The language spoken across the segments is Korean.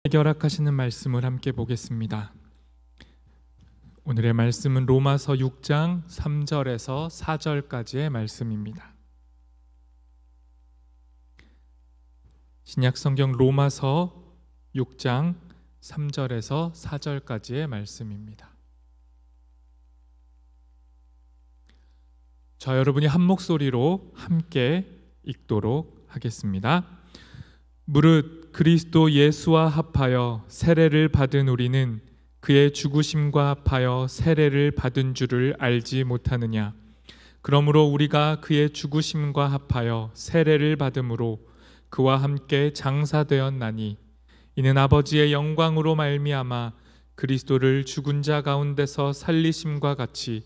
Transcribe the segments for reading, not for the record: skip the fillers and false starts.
결합하시는 말씀을 함께 보겠습니다. 오늘의 말씀은 로마서 6장 3절에서 4절까지의 말씀입니다. 신약성경 로마서 6장 3절에서 4절까지의 말씀입니다. 저 여러분이 한 목소리로 함께 읽도록 하겠습니다. 무릇 그리스도 예수와 합하여 세례를 받은 우리는 그의 죽으심과 합하여 세례를 받은 줄을 알지 못하느냐. 그러므로 우리가 그의 죽으심과 합하여 세례를 받음으로 그와 함께 장사되었나니 이는 아버지의 영광으로 말미암아 그리스도를 죽은 자 가운데서 살리심과 같이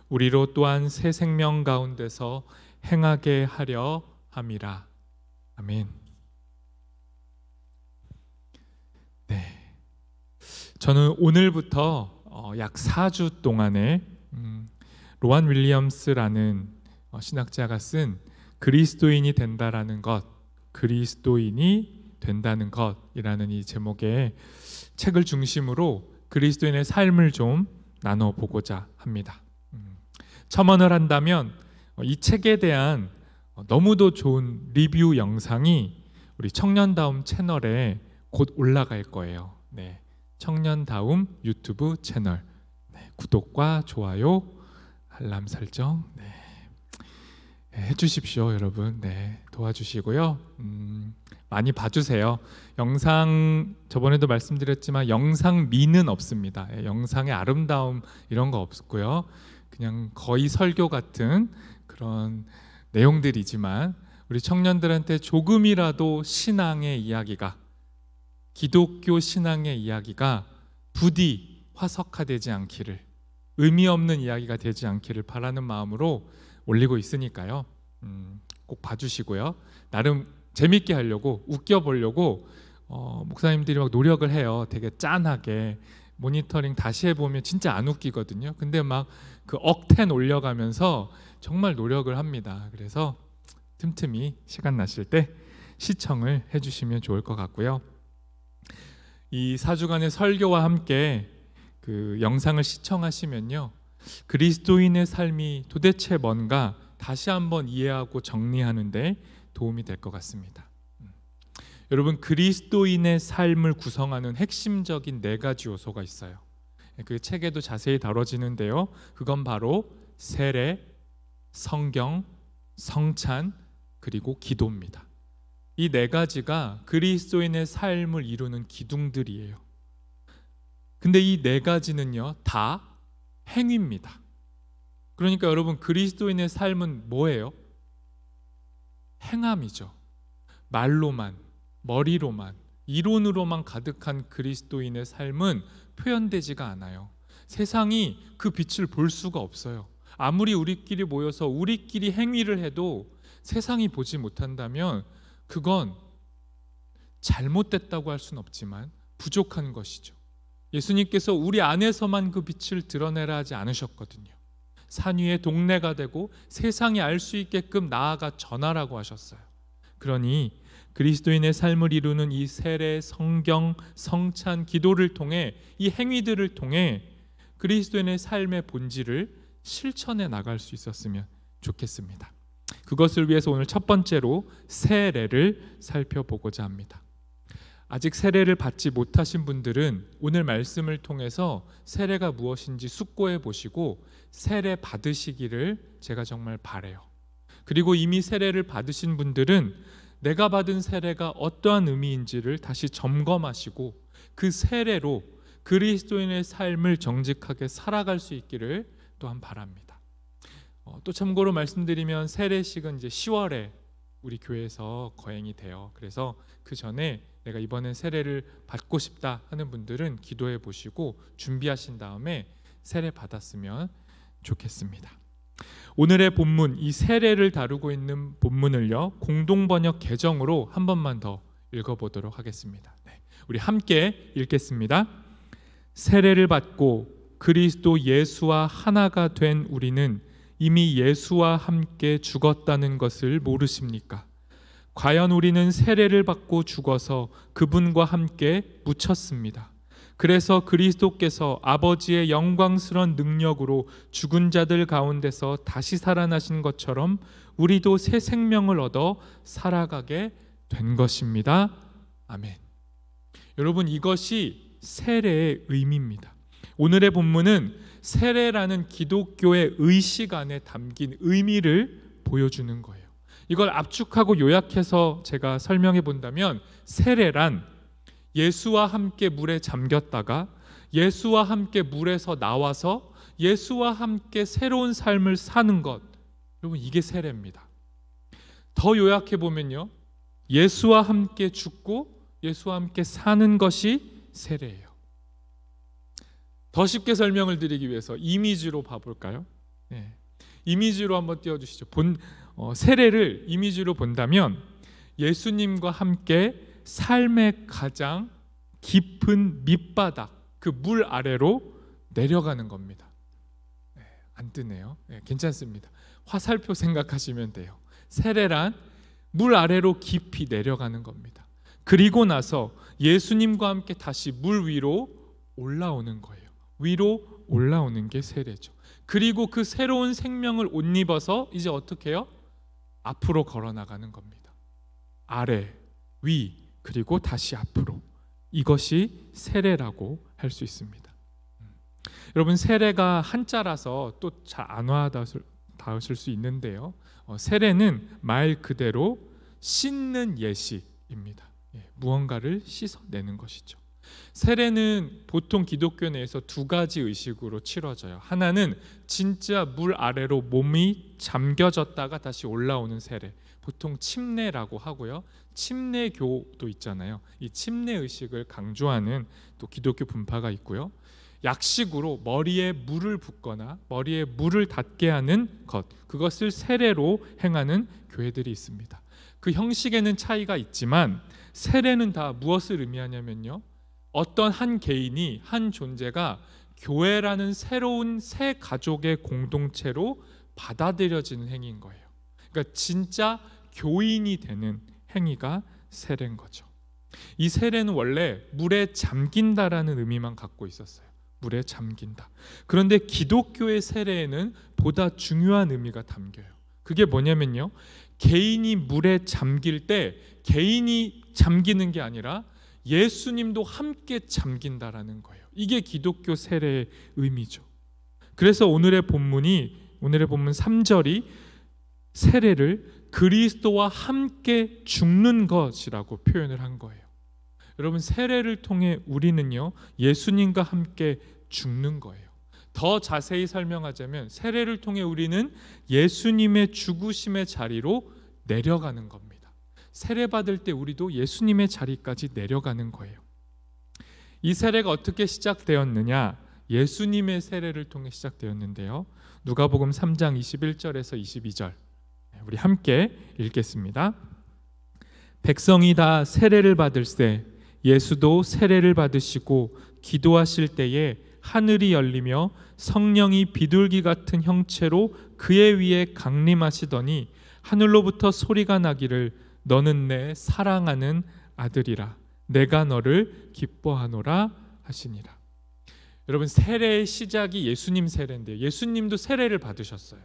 우리로 또한 새 생명 가운데서 행하게 하려 함이라. 아멘. 네, 저는 오늘부터 약 4주 동안에 로안 윌리엄스라는 신학자가 쓴 그리스도인이 된다라는 것, 그리스도인이 된다는 것이라는 이 제목의 책을 중심으로 그리스도인의 삶을 좀 나눠보고자 합니다. 첨언을 한다면 이 책에 대한 너무도 좋은 리뷰 영상이 우리 청년다움 채널에 곧 올라갈 거예요. 네, 청년다움 유튜브 채널, 네, 구독과 좋아요, 알람 설정 해주십시오, 여러분. 네, 도와주시고요. 많이 봐주세요. 영상 저번에도 말씀드렸지만 영상미는 없습니다. 영상의 아름다움 이런 거 없고요. 그냥 거의 설교 같은 그런 내용들이지만 우리 청년들한테 조금이라도 신앙의 이야기가, 기독교 신앙의 이야기가 부디 화석화되지 않기를, 의미 없는 이야기가 되지 않기를 바라는 마음으로 올리고 있으니까요. 꼭 봐주시고요. 나름 재밌게 하려고, 웃겨보려고 목사님들이 막 노력을 해요. 되게 짠하게 모니터링 다시 해보면 진짜 안 웃기거든요. 근데 막 그 억텐 올려가면서 정말 노력을 합니다. 그래서 틈틈이 시간 나실 때 시청을 해주시면 좋을 것 같고요. 이 4주간의 설교와 함께 그 영상을 시청하시면요, 그리스도인의 삶이 도대체 뭔가 다시 한번 이해하고 정리하는데 도움이 될 것 같습니다. 여러분, 그리스도인의 삶을 구성하는 핵심적인 4가지 요소가 있어요. 그 책에도 자세히 다뤄지는데요, 그건 바로 세례, 성경, 성찬, 그리고 기도입니다. 이 4가지가 그리스도인의 삶을 이루는 기둥들이에요. 근데 이 4가지는요 다 행위입니다. 그러니까 여러분, 그리스도인의 삶은 뭐예요? 행함이죠. 말로만, 머리로만, 이론으로만 가득한 그리스도인의 삶은 표현되지가 않아요. 세상이 그 빛을 볼 수가 없어요. 아무리 우리끼리 모여서 우리끼리 행위를 해도 세상이 보지 못한다면 그건 잘못됐다고 할 수는 없지만 부족한 것이죠. 예수님께서 우리 안에서만 그 빛을 드러내라 하지 않으셨거든요. 산 위에 동네가 되고 세상이 알 수 있게끔 나아가 전하라고 하셨어요. 그러니 그리스도인의 삶을 이루는 이 세례, 성경, 성찬, 기도를 통해, 이 행위들을 통해 그리스도인의 삶의 본질을 실천해 나갈 수 있었으면 좋겠습니다. 그것을 위해서 오늘 첫 번째로 세례를 살펴보고자 합니다. 아직 세례를 받지 못하신 분들은 오늘 말씀을 통해서 세례가 무엇인지 숙고해 보시고 세례 받으시기를 제가 정말 바라요. 그리고 이미 세례를 받으신 분들은 내가 받은 세례가 어떠한 의미인지를 다시 점검하시고 그 세례로 그리스도인의 삶을 정직하게 살아갈 수 있기를 또한 바랍니다. 또 참고로 말씀드리면 세례식은 이제 10월에 우리 교회에서 거행이 돼요. 그래서 그 전에 내가 이번엔 세례를 받고 싶다 하는 분들은 기도해 보시고 준비하신 다음에 세례 받았으면 좋겠습니다. 오늘의 본문, 이 세례를 다루고 있는 본문을요, 공동번역 개정으로 한 번만 더 읽어보도록 하겠습니다. 네, 우리 함께 읽겠습니다. 세례를 받고 그리스도 예수와 하나가 된 우리는 이미 예수와 함께 죽었다는 것을 모르십니까? 과연 우리는 세례를 받고 죽어서 그분과 함께 묻혔습니다. 그래서 그리스도께서 아버지의 영광스러운 능력으로 죽은 자들 가운데서 다시 살아나신 것처럼 우리도 새 생명을 얻어 살아가게 된 것입니다. 아멘. 여러분, 이것이 세례의 의미입니다. 오늘의 본문은 세례라는 기독교의 의식 안에 담긴 의미를 보여주는 거예요. 이걸 압축하고 요약해서 제가 설명해 본다면, 세례란 예수와 함께 물에 잠겼다가 예수와 함께 물에서 나와서 예수와 함께 새로운 삶을 사는 것, 여러분, 이게 세례입니다. 더 요약해 보면요, 예수와 함께 죽고 예수와 함께 사는 것이 세례예요. 더 쉽게 설명을 드리기 위해서 이미지로 봐볼까요? 네. 이미지로 한번 띄워주시죠. 세례를 이미지로 본다면 예수님과 함께 삶의 가장 깊은 밑바닥, 그 물 아래로 내려가는 겁니다. 네, 안 뜨네요. 네, 괜찮습니다. 화살표 생각하시면 돼요. 세례란 물 아래로 깊이 내려가는 겁니다. 그리고 나서 예수님과 함께 다시 물 위로 올라오는 거예요. 위로 올라오는 게 세례죠. 그리고 그 새로운 생명을 옷 입어서 이제 어떻게 해요? 앞으로 걸어 나가는 겁니다. 아래, 위, 그리고 다시 앞으로. 이것이 세례라고 할 수 있습니다. 여러분, 세례가 한자라서 또 잘 안 와닿으실 수 있는데요, 세례는 말 그대로 씻는 예식입니다. 무언가를 씻어내는 것이죠. 세례는 보통 기독교 내에서 두 가지 의식으로 치러져요. 하나는 진짜 물 아래로 몸이 잠겨졌다가 다시 올라오는 세례, 보통 침례라고 하고요. 침례교도 있잖아요. 이 침례 의식을 강조하는 또 기독교 분파가 있고요. 약식으로 머리에 물을 붓거나 머리에 물을 닿게 하는 것, 그것을 세례로 행하는 교회들이 있습니다. 그 형식에는 차이가 있지만 세례는 다 무엇을 의미하냐면요, 어떤 한 개인이, 한 존재가 교회라는 새로운 새 가족의 공동체로 받아들여지는 행위인 거예요. 그러니까 진짜 교인이 되는 행위가 세례인 거죠. 이 세례는 원래 물에 잠긴다라는 의미만 갖고 있었어요. 물에 잠긴다. 그런데 기독교의 세례에는 보다 중요한 의미가 담겨요. 그게 뭐냐면요, 개인이 물에 잠길 때 개인이 잠기는 게 아니라 예수님도 함께 잠긴다라는 거예요. 이게 기독교 세례의 의미죠. 그래서 오늘의 본문 3절이 세례를 그리스도와 함께 죽는 것이라고 표현을 한 거예요. 여러분, 세례를 통해 우리는요, 예수님과 함께 죽는 거예요. 더 자세히 설명하자면 세례를 통해 우리는 예수님의 죽으심의 자리로 내려가는 겁니다. 세례 받을 때 우리도 예수님의 자리까지 내려가는 거예요. 이 세례가 어떻게 시작되었느냐? 예수님의 세례를 통해 시작되었는데요. 누가복음 3장 21절에서 22절 우리 함께 읽겠습니다. 백성이 다 세례를 받을세 예수도 세례를 받으시고 기도하실 때에 하늘이 열리며 성령이 비둘기 같은 형체로 그의 위에 강림하시더니 하늘로부터 소리가 나기를 너는 내 사랑하는 아들이라 내가 너를 기뻐하노라 하시니라. 여러분, 세례의 시작이 예수님 세례인데요, 예수님도 세례를 받으셨어요.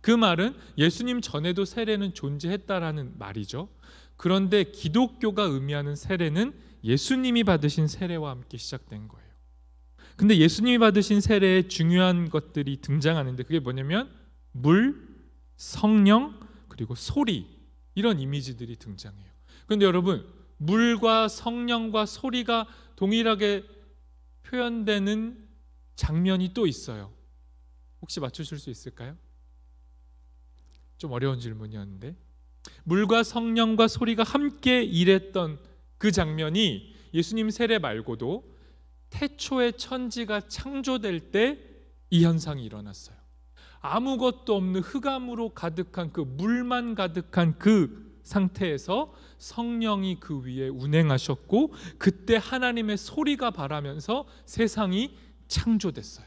그 말은 예수님 전에도 세례는 존재했다라는 말이죠. 그런데 기독교가 의미하는 세례는 예수님이 받으신 세례와 함께 시작된 거예요. 근데 예수님이 받으신 세례에 중요한 것들이 등장하는데 그게 뭐냐면 물, 성령, 그리고 소리, 이런 이미지들이 등장해요. 그런데 여러분, 물과 성령과 소리가 동일하게 표현되는 장면이 또 있어요. 혹시 맞추실 수 있을까요? 좀 어려운 질문이었는데, 물과 성령과 소리가 함께 일했던 그 장면이 예수님 세례 말고도 태초에 천지가 창조될 때 이 현상이 일어났어요. 아무것도 없는 흑암으로 가득한 그 물만 가득한 그 상태에서 성령이 그 위에 운행하셨고 그때 하나님의 소리가 발하면서 세상이 창조됐어요.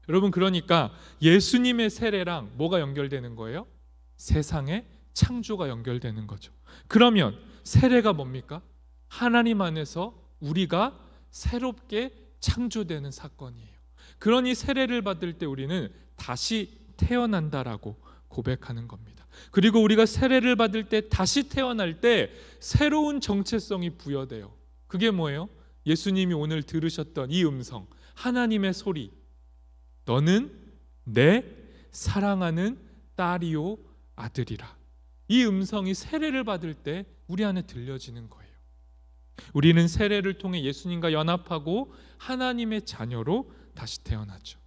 여러분, 그러니까 예수님의 세례랑 뭐가 연결되는 거예요? 세상의 창조가 연결되는 거죠. 그러면 세례가 뭡니까? 하나님 안에서 우리가 새롭게 창조되는 사건이에요. 그러니 세례를 받을 때 우리는 다시 태어난다라고 고백하는 겁니다. 그리고 우리가 세례를 받을 때 다시 태어날 때 새로운 정체성이 부여돼요. 그게 뭐예요? 예수님이 오늘 들으셨던 이 음성, 하나님의 소리, 너는 내 사랑하는 딸이요 아들이라. 이 음성이 세례를 받을 때 우리 안에 들려지는 거예요. 우리는 세례를 통해 예수님과 연합하고 하나님의 자녀로 다시 태어나죠.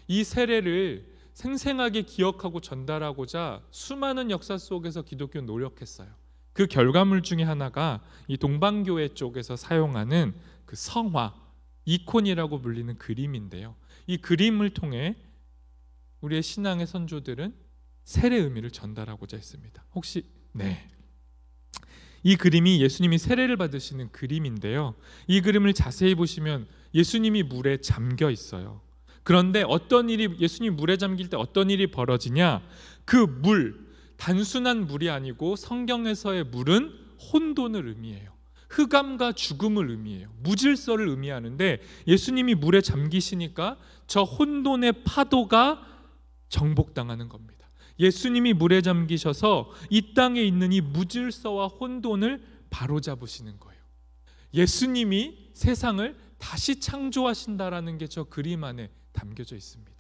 이 세례를 생생하게 기억하고 전달하고자 수많은 역사 속에서 기독교는 노력했어요. 그 결과물 중에 하나가 이 동방교회 쪽에서 사용하는 그 성화, 이콘이라고 불리는 그림인데요. 이 그림을 통해 우리의 신앙의 선조들은 세례 의미를 전달하고자 했습니다. 혹시 이 그림이 예수님이 세례를 받으시는 그림인데요. 이 그림을 자세히 보시면 예수님이 물에 잠겨 있어요. 그런데 예수님이 물에 잠길 때 어떤 일이 벌어지냐? 그 물, 단순한 물이 아니고 성경에서의 물은 혼돈을 의미해요. 흑암과 죽음을 의미해요. 무질서를 의미하는데 예수님이 물에 잠기시니까 저 혼돈의 파도가 정복당하는 겁니다. 예수님이 물에 잠기셔서 이 땅에 있는 이 무질서와 혼돈을 바로잡으시는 거예요. 예수님이 세상을 다시 창조하신다라는 게 저 그림 안에 담겨져 있습니다.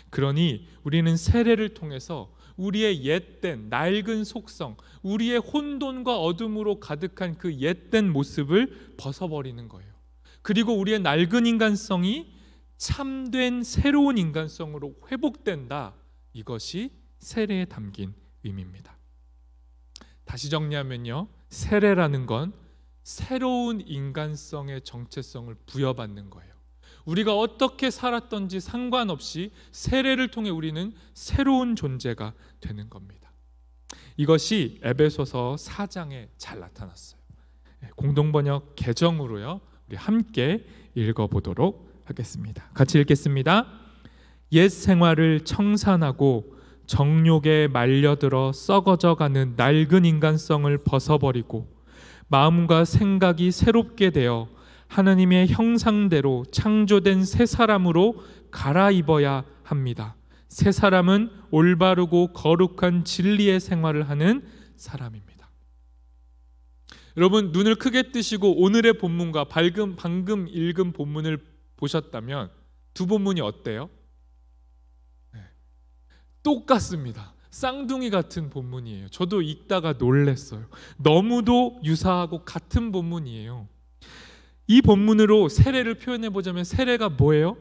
그러니 우리는 세례를 통해서 우리의 옛된 낡은 속성, 우리의 혼돈과 어둠으로 가득한 그 옛된 모습을 벗어버리는 거예요. 그리고 우리의 낡은 인간성이 참된 새로운 인간성으로 회복된다. 이것이 세례에 담긴 의미입니다. 다시 정리하면요, 세례라는 건 새로운 인간성의 정체성을 부여받는 거예요. 우리가 어떻게 살았던지 상관없이 세례를 통해 우리는 새로운 존재가 되는 겁니다. 이것이 에베소서 4장에 잘 나타났어요. 공동번역 개정으로요, 우리 함께 읽어보도록 하겠습니다. 같이 읽겠습니다. 옛 생활을 청산하고 정욕에 말려들어 썩어져가는 낡은 인간성을 벗어버리고 마음과 생각이 새롭게 되어 하나님의 형상대로 창조된 새 사람으로 갈아입어야 합니다. 새 사람은 올바르고 거룩한 진리의 생활을 하는 사람입니다. 여러분, 눈을 크게 뜨시고 오늘의 본문과 방금 읽은 본문을 보셨다면 두 본문이 어때요? 똑같습니다. 쌍둥이 같은 본문이에요. 저도 읽다가 놀랐어요. 너무도 유사하고 같은 본문이에요. 이 본문으로 세례를 표현해 보자면 세례가 뭐예요?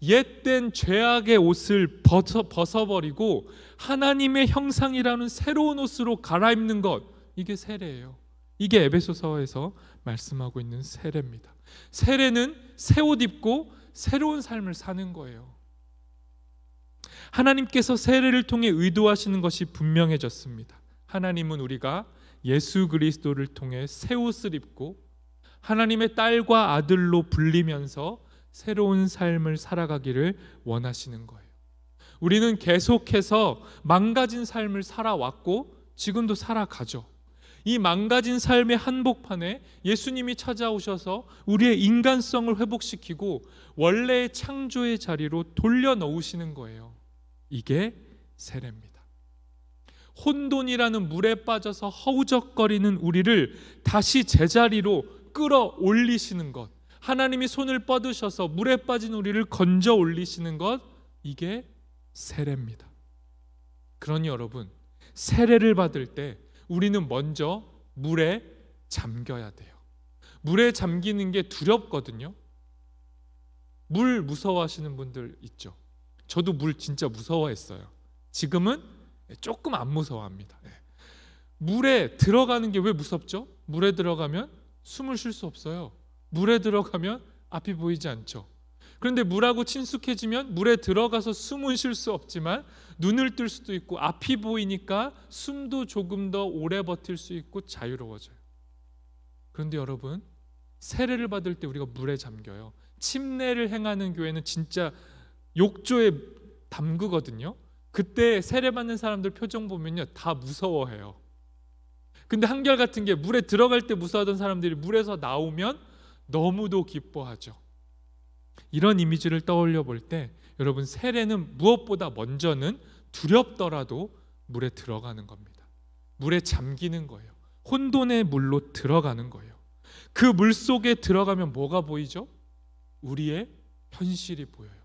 옛된 죄악의 옷을 벗어버리고 하나님의 형상이라는 새로운 옷으로 갈아입는 것, 이게 세례예요. 이게 에베소서에서 말씀하고 있는 세례입니다. 세례는 새 옷 입고 새로운 삶을 사는 거예요. 하나님께서 세례를 통해 의도하시는 것이 분명해졌습니다. 하나님은 우리가 예수 그리스도를 통해 새 옷을 입고 하나님의 딸과 아들로 불리면서 새로운 삶을 살아가기를 원하시는 거예요. 우리는 계속해서 망가진 삶을 살아왔고 지금도 살아가죠. 이 망가진 삶의 한복판에 예수님이 찾아오셔서 우리의 인간성을 회복시키고 원래의 창조의 자리로 돌려놓으시는 거예요. 이게 세례입니다. 혼돈이라는 물에 빠져서 허우적거리는 우리를 다시 제자리로 끌어올리시는 것, 하나님이 손을 뻗으셔서 물에 빠진 우리를 건져 올리시는 것, 이게 세례입니다. 그러니 여러분, 세례를 받을 때 우리는 먼저 물에 잠겨야 돼요. 물에 잠기는 게 두렵거든요. 물 무서워하시는 분들 있죠. 저도 물 진짜 무서워했어요. 지금은 조금 안 무서워합니다. 물에 들어가는 게 왜 무섭죠? 물에 들어가면 숨을 쉴 수 없어요. 물에 들어가면 앞이 보이지 않죠. 그런데 물하고 친숙해지면 물에 들어가서 숨은 쉴 수 없지만 눈을 뜰 수도 있고 앞이 보이니까 숨도 조금 더 오래 버틸 수 있고 자유로워져요. 그런데 여러분, 세례를 받을 때 우리가 물에 침례를 행하는 교회는 진짜 욕조에 담그거든요. 그때 세례받는 사람들 표정 보면요, 다 무서워해요. 근데 한결같은 게 물에 들어갈 때 무서워하던 사람들이 물에서 나오면 너무도 기뻐하죠. 이런 이미지를 떠올려 볼 때 여러분, 세례는 무엇보다 먼저는 두렵더라도 물에 들어가는 겁니다. 물에 잠기는 거예요. 혼돈의 물로 들어가는 거예요. 그 물 속에 들어가면 뭐가 보이죠? 우리의 현실이 보여요.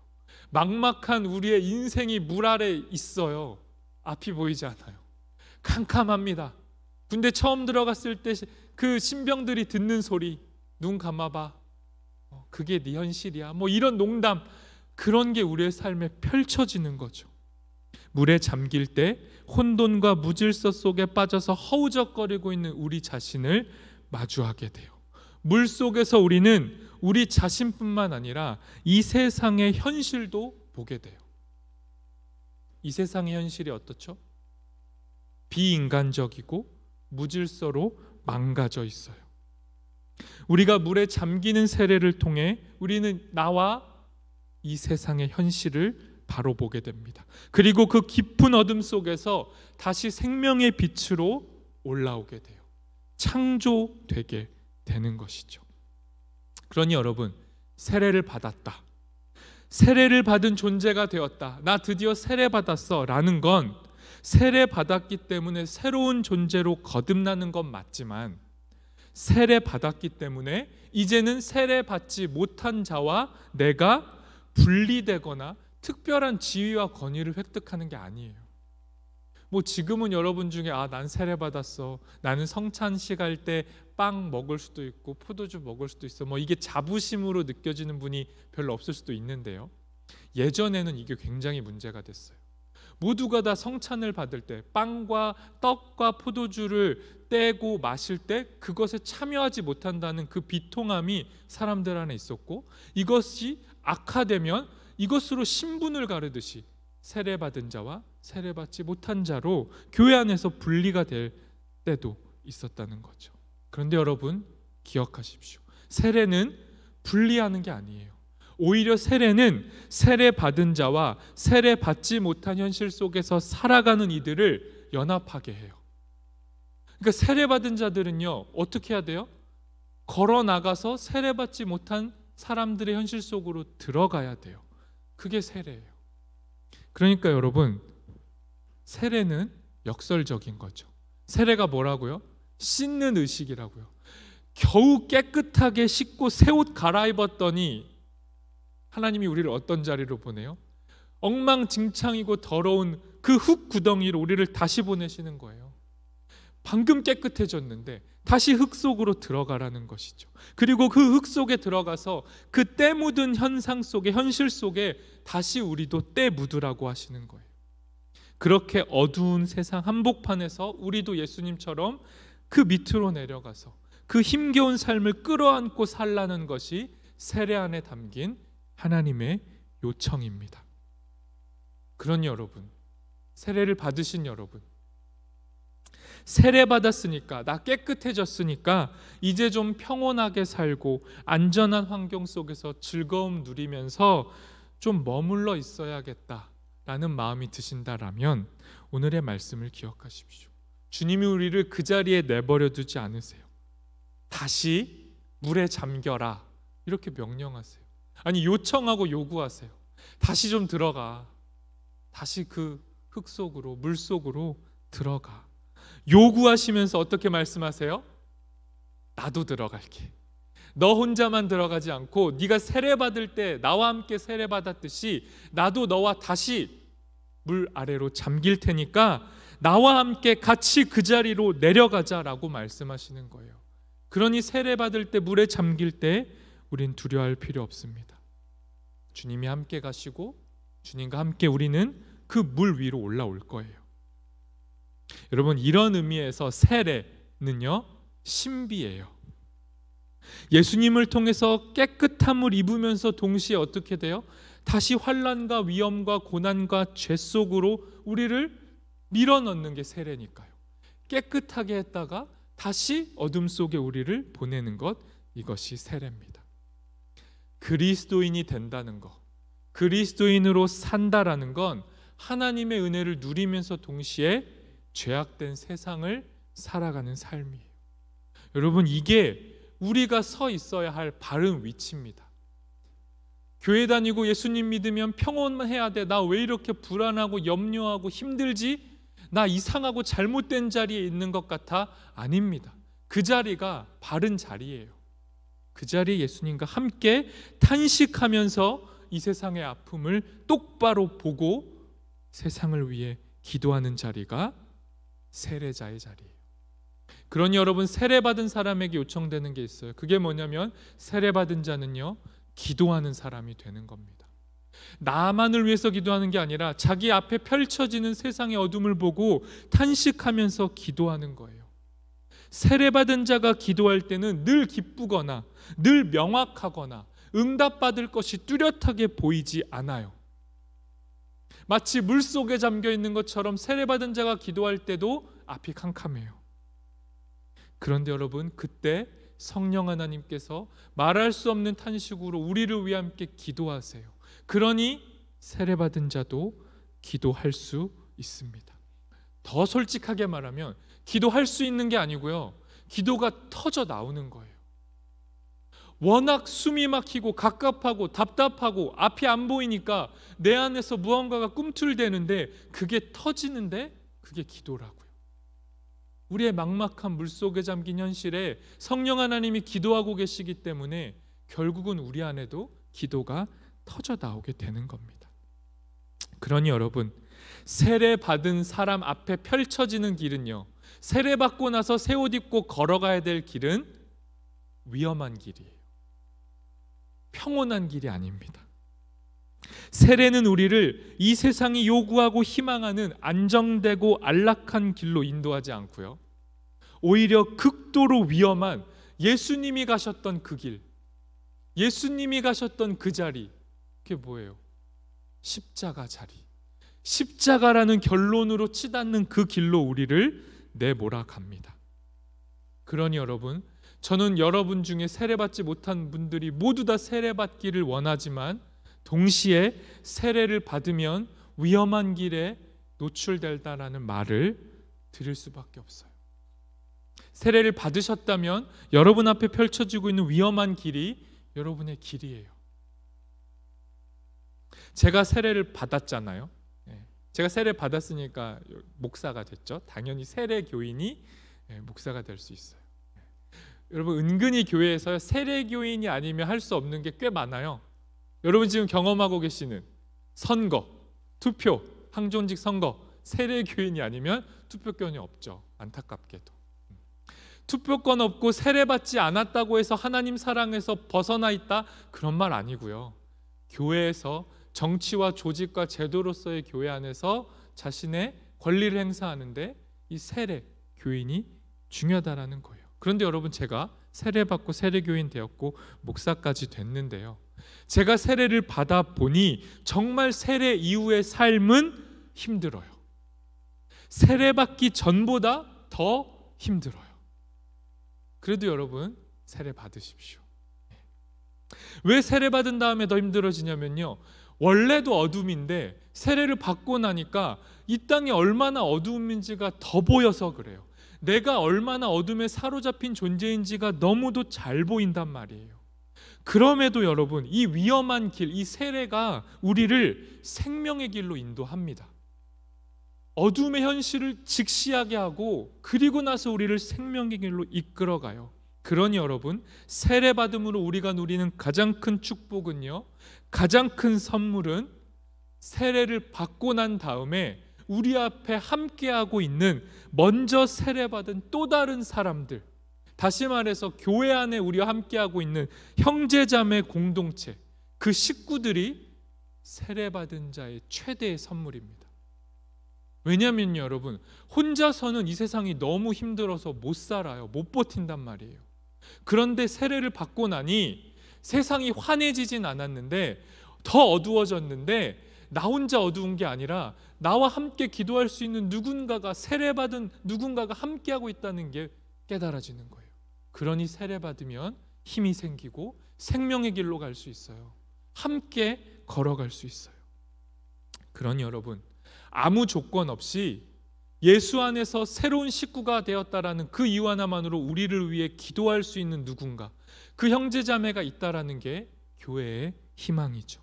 막막한 우리의 인생이 물 아래 있어요. 앞이 보이지 않아요. 캄캄합니다. 군대 처음 들어갔을 때 그 신병들이 듣는 소리, 눈 감아봐, 그게 네 현실이야, 뭐 이런 농담, 그런 게 우리의 삶에 펼쳐지는 거죠. 물에 잠길 때 혼돈과 무질서 속에 빠져서 허우적거리고 있는 우리 자신을 마주하게 돼요. 물 속에서 우리는 우리 자신뿐만 아니라 이 세상의 현실도 보게 돼요. 이 세상의 현실이 어떻죠? 비인간적이고 무질서로 망가져 있어요. 우리가 물에 잠기는 세례를 통해 우리는 나와 이 세상의 현실을 바로 보게 됩니다. 그리고 그 깊은 어둠 속에서 다시 생명의 빛으로 올라오게 돼요. 창조되게 되는 것이죠. 그러니 여러분, 세례를 받았다, 세례를 받은 존재가 되었다, 나 드디어 세례 받았어 라는 건 세례 받았기 때문에 새로운 존재로 거듭나는 건 맞지만, 세례 받았기 때문에 이제는 세례 받지 못한 자와 내가 분리되거나 특별한 지위와 권위를 획득하는 게 아니에요. 뭐 지금은 여러분 중에 난 세례 받았어, 나는 성찬식 할 때 빵 먹을 수도 있고 포도주 먹을 수도 있어, 뭐 이게 자부심으로 느껴지는 분이 별로 없을 수도 있는데요, 예전에는 이게 굉장히 문제가 됐어요. 모두가 다 성찬을 받을 때 빵과 떡과 포도주를 떼고 마실 때 그것에 참여하지 못한다는 그 비통함이 사람들 안에 있었고, 이것이 악화되면 이것으로 신분을 가르듯이 세례받은 자와 세례받지 못한 자로 교회 안에서 분리가 될 때도 있었다는 거죠. 그런데 여러분, 기억하십시오. 세례는 분리하는 게 아니에요. 오히려 세례는 세례받은 자와 세례받지 못한 현실 속에서 살아가는 이들을 연합하게 해요. 그러니까 세례받은 자들은요, 어떻게 해야 돼요? 걸어 나가서 세례받지 못한 사람들의 현실 속으로 들어가야 돼요. 그게 세례예요. 그러니까 여러분, 세례는 역설적인 거죠. 세례가 뭐라고요? 씻는 의식이라고요. 겨우 깨끗하게 씻고 새 옷 갈아입었더니 하나님이 우리를 어떤 자리로 보내요? 엉망진창이고 더러운 그 흙 구덩이로 우리를 다시 보내시는 거예요. 방금 깨끗해졌는데 다시 흙 속으로 들어가라는 것이죠. 그리고 그 흙 속에 들어가서 그 때 묻은 현상 속에, 현실 속에 다시 우리도 때 묻으라고 하시는 거예요. 그렇게 어두운 세상 한복판에서 우리도 예수님처럼 그 밑으로 내려가서 그 힘겨운 삶을 끌어안고 살라는 것이 세례 안에 담긴 하나님의 요청입니다. 그러니 여러분, 세례를 받으신 여러분, 세례 받았으니까, 나 깨끗해졌으니까 이제 좀 평온하게 살고 안전한 환경 속에서 즐거움 누리면서 좀 머물러 있어야겠다라는 마음이 드신다라면 오늘의 말씀을 기억하십시오. 주님이 우리를 그 자리에 내버려 두지 않으세요. 다시 물에 잠겨라 이렇게 명령하세요. 아니, 요청하고 요구하세요. 다시 좀 들어가. 다시 그 흙 속으로, 물 속으로 들어가. 요구하시면서 어떻게 말씀하세요? 나도 들어갈게. 너 혼자만 들어가지 않고 네가 세례받을 때 나와 함께 세례받았듯이 나도 너와 다시 물 아래로 잠길 테니까 나와 함께 같이 그 자리로 내려가자라고 말씀하시는 거예요. 그러니 세례받을 때, 물에 잠길 때 우린 두려워할 필요 없습니다. 주님이 함께 가시고 주님과 함께 우리는 그 물 위로 올라올 거예요. 여러분, 이런 의미에서 세례는요, 신비예요. 예수님을 통해서 깨끗함을 입으면서 동시에 어떻게 돼요? 다시 환난과 위험과 고난과 죄 속으로 우리를 밀어넣는 게 세례니까요. 깨끗하게 했다가 다시 어둠 속에 우리를 보내는 것, 이것이 세례입니다. 그리스도인이 된다는 것, 그리스도인으로 산다라는 건 하나님의 은혜를 누리면서 동시에 죄악된 세상을 살아가는 삶이에요. 여러분, 이게 우리가 서 있어야 할 바른 위치입니다. 교회 다니고 예수님 믿으면 평온해야 돼. 나 왜 이렇게 불안하고 염려하고 힘들지? 나 이상하고 잘못된 자리에 있는 것 같아? 아닙니다. 그 자리가 바른 자리예요. 그 자리에 예수님과 함께 탄식하면서 이 세상의 아픔을 똑바로 보고 세상을 위해 기도하는 자리가 세례자의 자리예요. 그러니 여러분, 세례받은 사람에게 요청되는 게 있어요. 그게 뭐냐면 세례받은 자는요, 기도하는 사람이 되는 겁니다. 나만을 위해서 기도하는 게 아니라 자기 앞에 펼쳐지는 세상의 어둠을 보고 탄식하면서 기도하는 거예요. 세례받은 자가 기도할 때는 늘 기쁘거나 늘 명확하거나 응답받을 것이 뚜렷하게 보이지 않아요. 마치 물속에 잠겨 있는 것처럼 세례받은 자가 기도할 때도 앞이 캄캄해요. 그런데 여러분, 그때 성령 하나님께서 말할 수 없는 탄식으로 우리를 위해 함께 기도하세요. 그러니 세례받은 자도 기도할 수 있습니다. 더 솔직하게 말하면 기도할 수 있는 게 아니고요, 기도가 터져 나오는 거예요. 워낙 숨이 막히고 갑갑하고 답답하고 앞이 안 보이니까 내 안에서 무언가가 꿈틀대는데 그게 터지는데 그게 기도라고요. 우리의 막막한 물속에 잠긴 현실에 성령 하나님이 기도하고 계시기 때문에 결국은 우리 안에도 기도가 터져 나오게 되는 겁니다. 그러니 여러분, 세례 받은 사람 앞에 펼쳐지는 길은요, 세례 받고 나서 새 옷 입고 걸어가야 될 길은 위험한 길이에요. 평온한 길이 아닙니다. 세례는 우리를 이 세상이 요구하고 희망하는 안정되고 안락한 길로 인도하지 않고요, 오히려 극도로 위험한 예수님이 가셨던 그 길, 예수님이 가셨던 그 자리, 그게 뭐예요? 십자가 자리, 십자가라는 결론으로 치닫는 그 길로 우리를 내몰아갑니다. 그러니 여러분, 저는 여러분 중에 세례받지 못한 분들이 모두 다 세례받기를 원하지만 동시에 세례를 받으면 위험한 길에 노출된다라는 말을 드릴 수밖에 없어요. 세례를 받으셨다면 여러분 앞에 펼쳐지고 있는 위험한 길이 여러분의 길이에요. 제가 세례를 받았잖아요. 제가 세례 받았으니까 목사가 됐죠. 당연히 세례 교인이 목사가 될 수 있어요. 여러분, 은근히 교회에서 세례 교인이 아니면 할 수 없는 게 꽤 많아요. 여러분 지금 경험하고 계시는 선거, 투표, 항존직 선거, 세례 교인이 아니면 투표권이 없죠. 안타깝게도. 투표권 없고 세례받지 않았다고 해서 하나님 사랑에서 벗어나 있다? 그런 말 아니고요. 교회에서 정치와 조직과 제도로서의 교회 안에서 자신의 권리를 행사하는데 이 세례 교인이 중요하다라는 거예요. 그런데 여러분, 제가 세례받고 세례교인 되었고 목사까지 됐는데요, 제가 세례를 받아 보니 정말 세례 이후의 삶은 힘들어요. 세례받기 전보다 더 힘들어요. 그래도 여러분, 세례 받으십시오. 왜 세례 받은 다음에 더 힘들어지냐면요, 원래도 어둠인데 세례를 받고 나니까 이 땅이 얼마나 어두움인지가 더 보여서 그래요. 내가 얼마나 어둠에 사로잡힌 존재인지가 너무도 잘 보인단 말이에요. 그럼에도 여러분, 이 위험한 길, 이 세례가 우리를 생명의 길로 인도합니다. 어둠의 현실을 직시하게 하고 그리고 나서 우리를 생명의 길로 이끌어가요. 그러니 여러분, 세례 받음으로 우리가 누리는 가장 큰 축복은요, 가장 큰 선물은 세례를 받고 난 다음에 우리 앞에 함께하고 있는 먼저 세례받은 또 다른 사람들, 다시 말해서 교회 안에 우리와 함께하고 있는 형제자매 공동체, 그 식구들이 세례받은 자의 최대의 선물입니다. 왜냐하면 여러분, 혼자서는 이 세상이 너무 힘들어서 못 살아요. 못 버틴단 말이에요. 그런데 세례를 받고 나니 세상이 환해지진 않았는데 더 어두워졌는데, 나 혼자 어두운 게 아니라 나와 함께 기도할 수 있는 누군가가, 세례받은 누군가가 함께하고 있다는 게 깨달아지는 거예요. 그러니 세례받으면 힘이 생기고 생명의 길로 갈 수 있어요. 함께 걸어갈 수 있어요. 그러니 여러분, 아무 조건 없이 예수 안에서 새로운 식구가 되었다라는 그 이유 하나만으로 우리를 위해 기도할 수 있는 누군가, 그 형제자매가 있다라는 게 교회의 희망이죠.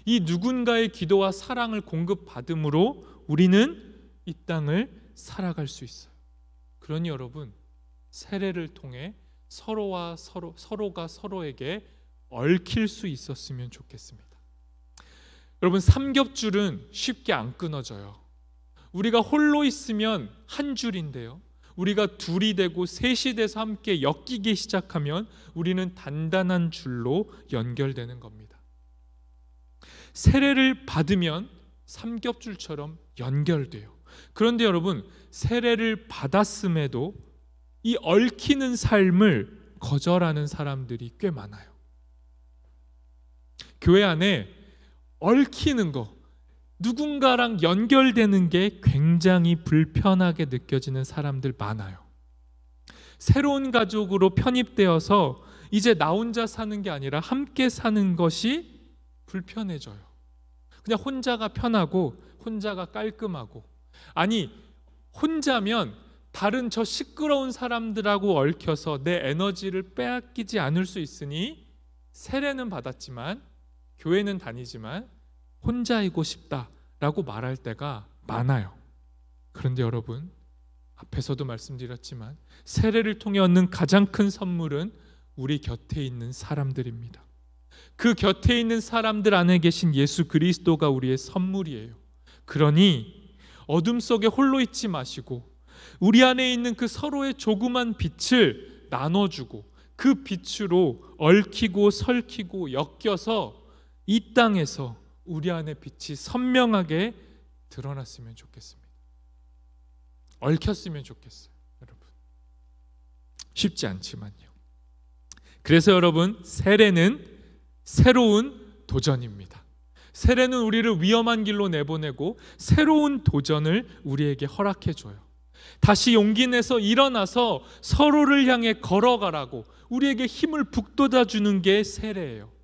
이 누군가의 기도와 사랑을 공급받음으로 우리는 이 땅을 살아갈 수 있어요. 그러니 여러분, 세례를 통해 서로가 서로에게 얽힐 수 있었으면 좋겠습니다. 여러분, 삼겹줄은 쉽게 안 끊어져요. 우리가 홀로 있으면 한 줄인데요, 우리가 둘이 되고 셋이 돼서 함께 엮이기 시작하면 우리는 단단한 줄로 연결되는 겁니다. 세례를 받으면 삼겹줄처럼 연결돼요. 그런데 여러분, 세례를 받았음에도 이 얽히는 삶을 거절하는 사람들이 꽤 많아요. 교회 안에 얽히는 거, 누군가랑 연결되는 게 굉장히 불편하게 느껴지는 사람들 많아요. 새로운 가족으로 편입되어서 이제 나 혼자 사는 게 아니라 함께 사는 것이 불편해져요. 그냥 혼자가 편하고 혼자가 깔끔하고, 아니 혼자면 다른 저 시끄러운 사람들하고 얽혀서 내 에너지를 빼앗기지 않을 수 있으니 세례는 받았지만 교회는 다니지만 혼자이고 싶다라고 말할 때가 많아요. 그런데 여러분, 앞에서도 말씀드렸지만 세례를 통해 얻는 가장 큰 선물은 우리 곁에 있는 사람들입니다. 그 곁에 있는 사람들 안에 계신 예수 그리스도가 우리의 선물이에요. 그러니 어둠 속에 홀로 있지 마시고 우리 안에 있는 그 서로의 조그만 빛을 나눠주고 그 빛으로 얽히고 설키고 엮여서 이 땅에서 우리 안의 빛이 선명하게 드러났으면 좋겠습니다. 얽혔으면 좋겠어요. 여러분, 쉽지 않지만요. 그래서 여러분, 세례는 새로운 도전입니다. 세례는 우리를 위험한 길로 내보내고 새로운 도전을 우리에게 허락해줘요. 다시 용기 내서 일어나서 서로를 향해 걸어가라고 우리에게 힘을 북돋아주는 게 세례예요.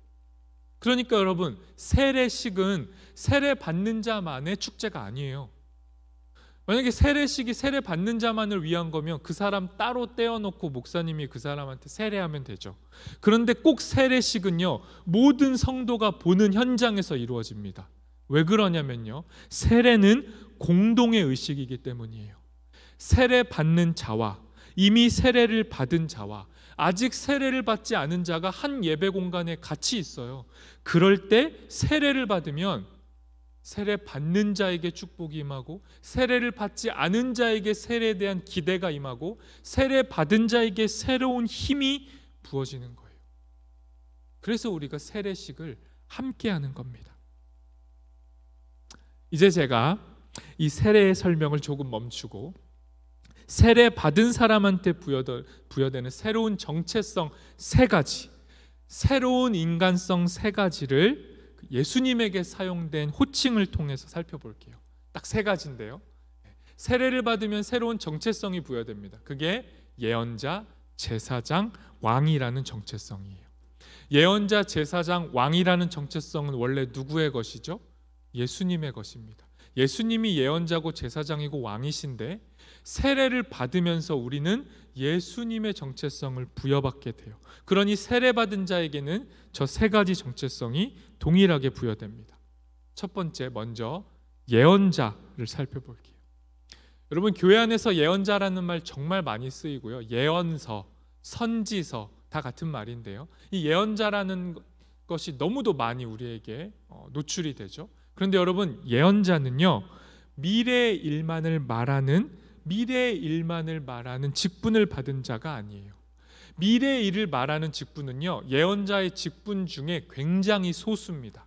그러니까 여러분, 세례식은 세례 받는 자만의 축제가 아니에요. 만약에 세례식이 세례 받는 자만을 위한 거면 그 사람 따로 떼어놓고 목사님이 그 사람한테 세례하면 되죠. 그런데 꼭 세례식은요, 모든 성도가 보는 현장에서 이루어집니다. 왜 그러냐면요, 세례는 공동의 의식이기 때문이에요. 세례 받는 자와 이미 세례를 받은 자와 아직 세례를 받지 않은 자가 한 예배 공간에 같이 있어요. 그럴 때 세례를 받으면 세례 받는 자에게 축복이 임하고 세례를 받지 않은 자에게 세례에 대한 기대가 임하고 세례 받은 자에게 새로운 힘이 부어지는 거예요. 그래서 우리가 세례식을 함께 하는 겁니다. 이제 제가 이 세례의 설명을 조금 멈추고 세례 받은 사람한테 부여되는 새로운 정체성 세 가지, 새로운 인간성 세 가지를 예수님에게 사용된 호칭을 통해서 살펴볼게요. 딱 세 가지인데요, 세례를 받으면 새로운 정체성이 부여됩니다. 그게 예언자, 제사장, 왕이라는 정체성이에요. 예언자, 제사장, 왕이라는 정체성은 원래 누구의 것이죠? 예수님의 것입니다. 예수님이 예언자고 제사장이고 왕이신데 세례를 받으면서 우리는 예수님의 정체성을 부여받게 돼요. 그러니 세례받은 자에게는 저 세 가지 정체성이 동일하게 부여됩니다. 첫 번째, 먼저 예언자를 살펴볼게요. 여러분, 교회 안에서 예언자라는 말 정말 많이 쓰이고요, 예언서, 선지서 다 같은 말인데요, 이 예언자라는 것이 너무도 많이 우리에게 노출이 되죠. 그런데 여러분, 예언자는요, 미래의 일만을 말하는 직분을 받은 자가 아니에요. 미래의 일을 말하는 직분은요, 예언자의 직분 중에 굉장히 소수입니다.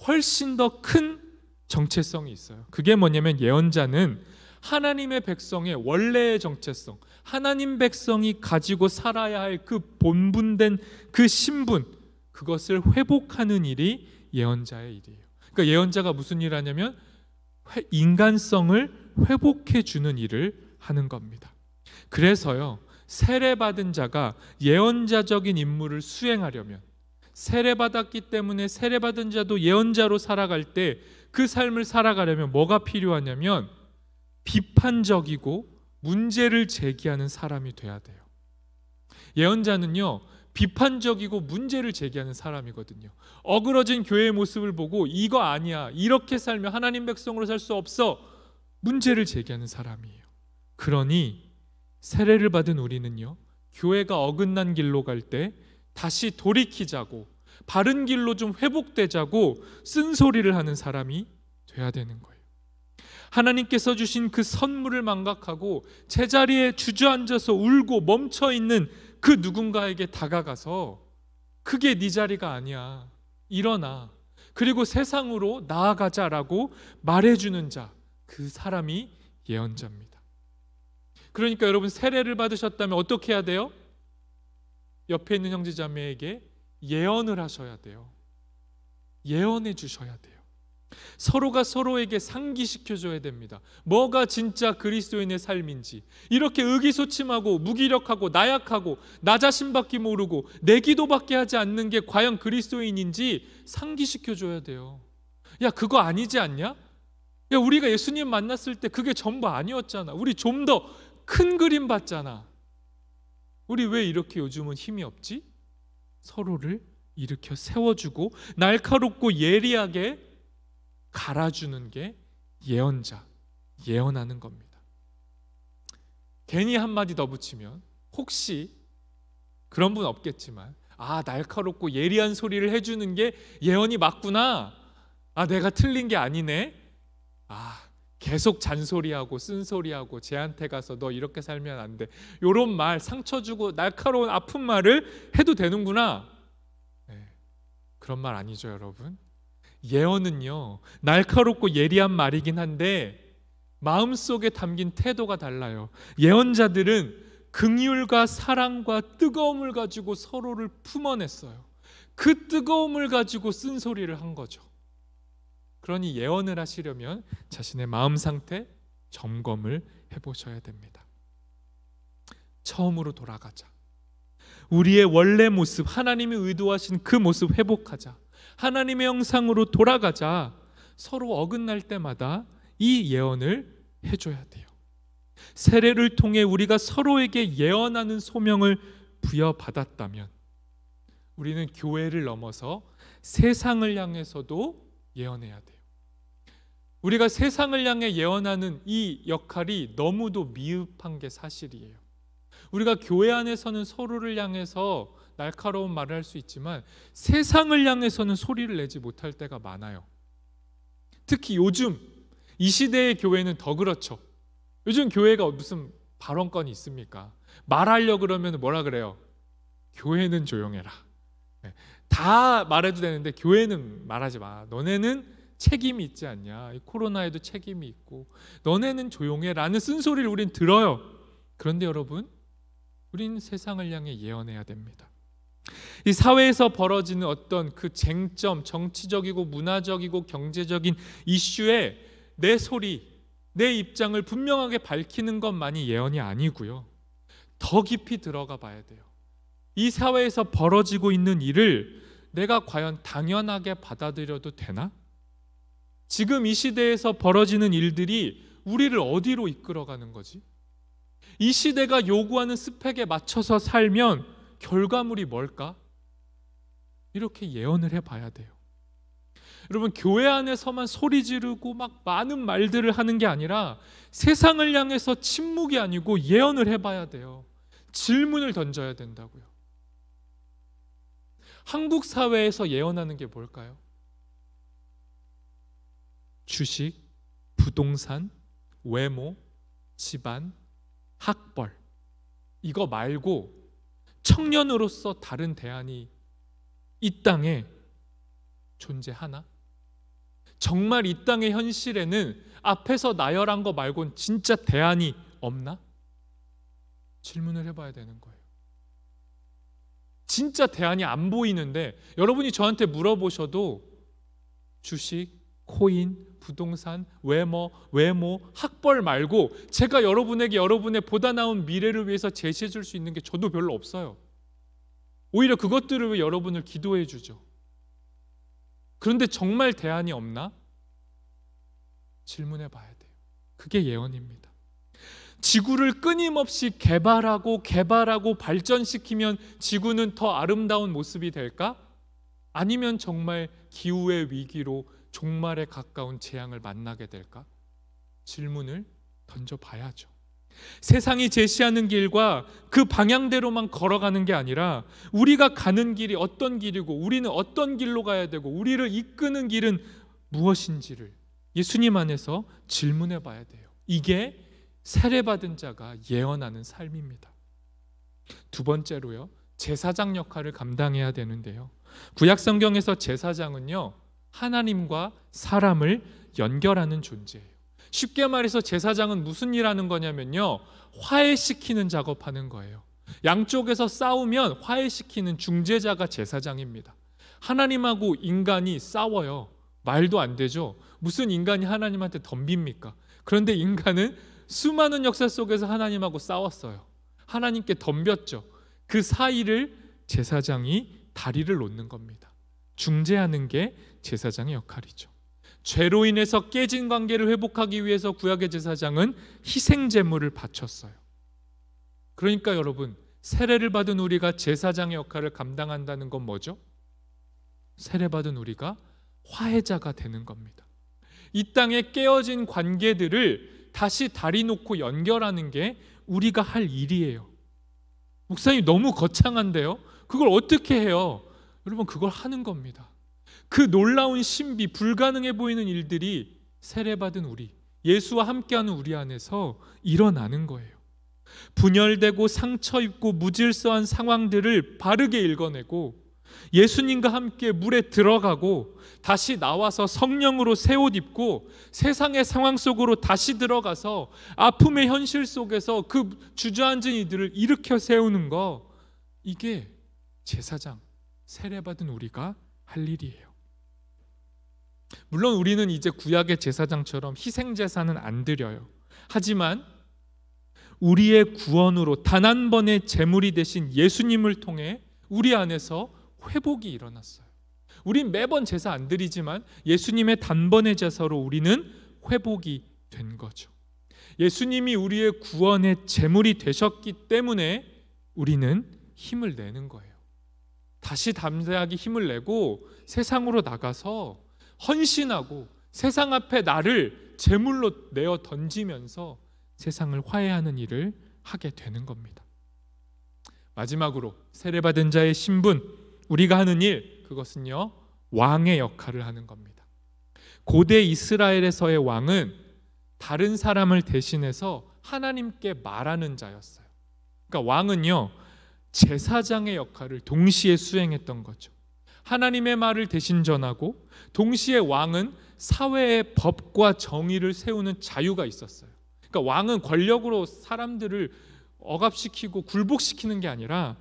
훨씬 더 큰 정체성이 있어요. 그게 뭐냐면 예언자는 하나님의 백성의 원래의 정체성, 하나님 백성이 가지고 살아야 할 그 본분된 그 신분, 그것을 회복하는 일이 예언자의 일이에요. 그러니까 예언자가 무슨 일을 하냐면 인간성을 회복해 주는 일을 하는 겁니다. 그래서요, 세례받은 자가 예언자적인 임무를 수행하려면, 세례받았기 때문에 세례받은 자도 예언자로 살아갈 때 그 삶을 살아가려면 뭐가 필요하냐면 비판적이고 문제를 제기하는 사람이 돼야 돼요. 예언자는요, 비판적이고 문제를 제기하는 사람이거든요. 어그러진 교회의 모습을 보고 이거 아니야, 이렇게 살면 하나님 백성으로 살 수 없어, 문제를 제기하는 사람이에요. 그러니 세례를 받은 우리는요, 교회가 어긋난 길로 갈 때 다시 돌이키자고, 바른 길로 좀 회복되자고 쓴소리를 하는 사람이 돼야 되는 거예요. 하나님께서 주신 그 선물을 망각하고 제자리에 주저앉아서 울고 멈춰있는 그 누군가에게 다가가서 그게 네 자리가 아니야, 일어나, 그리고 세상으로 나아가자라고 말해주는 자, 그 사람이 예언자입니다. 그러니까 여러분, 세례를 받으셨다면 어떻게 해야 돼요? 옆에 있는 형제자매에게 예언을 하셔야 돼요. 예언해 주셔야 돼요. 서로가 서로에게 상기시켜줘야 됩니다. 뭐가 진짜 그리스도인의 삶인지. 이렇게 의기소침하고 무기력하고 나약하고 나 자신밖에 모르고 내 기도밖에 하지 않는 게 과연 그리스도인인지 상기시켜줘야 돼요. 야, 그거 아니지 않냐? 야, 우리가 예수님 만났을 때 그게 전부 아니었잖아. 우리 좀 더 큰 그림 봤잖아. 우리 왜 이렇게 요즘은 힘이 없지? 서로를 일으켜 세워주고 날카롭고 예리하게 갈아주는 게 예언자, 예언하는 겁니다. 괜히 한마디 더 붙이면 혹시 그런 분 없겠지만, 아, 날카롭고 예리한 소리를 해주는 게 예언이 맞구나, 아, 내가 틀린 게 아니네, 아, 계속 잔소리하고 쓴소리하고 쟤한테 가서 너 이렇게 살면 안 돼, 요런 말, 상처 주고 날카로운 아픈 말을 해도 되는구나. 네, 그런 말 아니죠, 여러분. 예언은요, 날카롭고 예리한 말이긴 한데 마음속에 담긴 태도가 달라요. 예언자들은 긍휼과 사랑과 뜨거움을 가지고 서로를 품어냈어요. 그 뜨거움을 가지고 쓴소리를 한 거죠. 그러니 예언을 하시려면 자신의 마음 상태 점검을 해보셔야 됩니다. 처음으로 돌아가자. 우리의 원래 모습, 하나님이 의도하신 그 모습 회복하자. 하나님의 형상으로 돌아가자. 서로 어긋날 때마다 이 예언을 해줘야 돼요. 세례를 통해 우리가 서로에게 예언하는 소명을 부여받았다면 우리는 교회를 넘어서 세상을 향해서도 예언해야 돼요. 우리가 세상을 향해 예언하는 이 역할이 너무도 미흡한 게 사실이에요. 우리가 교회 안에서는 서로를 향해서 날카로운 말을 할 수 있지만 세상을 향해서는 소리를 내지 못할 때가 많아요. 특히 요즘 이 시대의 교회는 더 그렇죠. 요즘 교회가 무슨 발언권이 있습니까? 말하려고 그러면 뭐라 그래요? 교회는 조용해라. 다 말해도 되는데 교회는 말하지 마. 너네는 책임이 있지 않냐. 이 코로나에도 책임이 있고 너네는 조용해라는 쓴소리를 우린 들어요. 그런데 여러분, 우린 세상을 향해 예언해야 됩니다. 이 사회에서 벌어지는 어떤 그 쟁점, 정치적이고 문화적이고 경제적인 이슈에 내 소리, 내 입장을 분명하게 밝히는 것만이 예언이 아니고요. 더 깊이 들어가 봐야 돼요. 이 사회에서 벌어지고 있는 일을 내가 과연 당연하게 받아들여도 되나? 지금 이 시대에서 벌어지는 일들이 우리를 어디로 이끌어가는 거지? 이 시대가 요구하는 스펙에 맞춰서 살면 결과물이 뭘까? 이렇게 예언을 해봐야 돼요. 여러분, 교회 안에서만 소리 지르고 막 많은 말들을 하는 게 아니라 세상을 향해서 침묵이 아니고 예언을 해봐야 돼요. 질문을 던져야 된다고요. 한국 사회에서 예언하는 게 뭘까요? 주식, 부동산, 외모, 집안, 학벌, 이거 말고 청년으로서 다른 대안이 이 땅에 존재하나? 정말 이 땅의 현실에는 앞에서 나열한 거 말고는 진짜 대안이 없나? 질문을 해봐야 되는 거예요. 진짜 대안이 안 보이는데 여러분이 저한테 물어보셔도 주식, 코인, 부동산, 외모, 학벌 말고 제가 여러분에게 여러분의 보다 나은 미래를 위해서 제시해 줄 수 있는 게 저도 별로 없어요. 오히려 그것들을 왜 여러분을 기도해 주죠? 그런데 정말 대안이 없나? 질문해 봐야 돼요. 그게 예언입니다. 지구를 끊임없이 개발하고 발전시키면 지구는 더 아름다운 모습이 될까? 아니면 정말 기후의 위기로 종말에 가까운 재앙을 만나게 될까? 질문을 던져봐야죠. 세상이 제시하는 길과 그 방향대로만 걸어가는 게 아니라 우리가 가는 길이 어떤 길이고 우리는 어떤 길로 가야 되고 우리를 이끄는 길은 무엇인지를 예수님 안에서 질문해 봐야 돼요. 이게 세례받은 자가 예언하는 삶입니다. 두 번째로요, 제사장 역할을 감당해야 되는데요. 구약 성경에서 제사장은요, 하나님과 사람을 연결하는 존재예요. 쉽게 말해서 제사장은 무슨 일 하는 거냐면요, 화해시키는 작업하는 거예요. 양쪽에서 싸우면 화해시키는 중재자가 제사장입니다. 하나님하고 인간이 싸워요. 말도 안 되죠. 무슨 인간이 하나님한테 덤빕니까? 그런데 인간은 수많은 역사 속에서 하나님하고 싸웠어요. 하나님께 덤볐죠. 그 사이를 제사장이 다리를 놓는 겁니다. 중재하는 게 제사장의 역할이죠. 죄로 인해서 깨진 관계를 회복하기 위해서 구약의 제사장은 희생 제물을 바쳤어요. 그러니까 여러분, 세례를 받은 우리가 제사장의 역할을 감당한다는 건 뭐죠? 세례받은 우리가 화해자가 되는 겁니다. 이 땅에 깨어진 관계들을 다시 다리 놓고 연결하는 게 우리가 할 일이에요. 목사님 너무 거창한데요? 그걸 어떻게 해요? 여러분, 그걸 하는 겁니다. 그 놀라운 신비, 불가능해 보이는 일들이 세례받은 우리, 예수와 함께하는 우리 안에서 일어나는 거예요. 분열되고 상처 입고 무질서한 상황들을 바르게 읽어내고 예수님과 함께 물에 들어가고 다시 나와서 성령으로 새 옷 입고 세상의 상황 속으로 다시 들어가서 아픔의 현실 속에서 그 주저앉은 이들을 일으켜 세우는 거, 이게 제사장, 세례받은 우리가 할 일이에요. 물론 우리는 이제 구약의 제사장처럼 희생제사는 안 드려요. 하지만 우리의 구원으로 단 한 번의 제물이 되신 예수님을 통해 우리 안에서 회복이 일어났어요. 우린 매번 제사 안 드리지만 예수님의 단번의 제사로 우리는 회복이 된 거죠. 예수님이 우리의 구원의 제물이 되셨기 때문에 우리는 힘을 내는 거예요. 다시 담대하게 힘을 내고 세상으로 나가서 헌신하고 세상 앞에 나를 제물로 내어 던지면서 세상을 화해하는 일을 하게 되는 겁니다. 마지막으로 세례받은 자의 신분, 우리가 하는 일, 그것은요, 왕의 역할을 하는 겁니다. 고대 이스라엘에서의 왕은 다른 사람을 대신해서 하나님께 말하는 자였어요. 그러니까 왕은요, 제사장의 역할을 동시에 수행했던 거죠. 하나님의 말을 대신 전하고 동시에 왕은 사회의 법과 정의를 세우는 자유가 있었어요. 그러니까 왕은 권력으로 사람들을 억압시키고 굴복시키는 게 아니라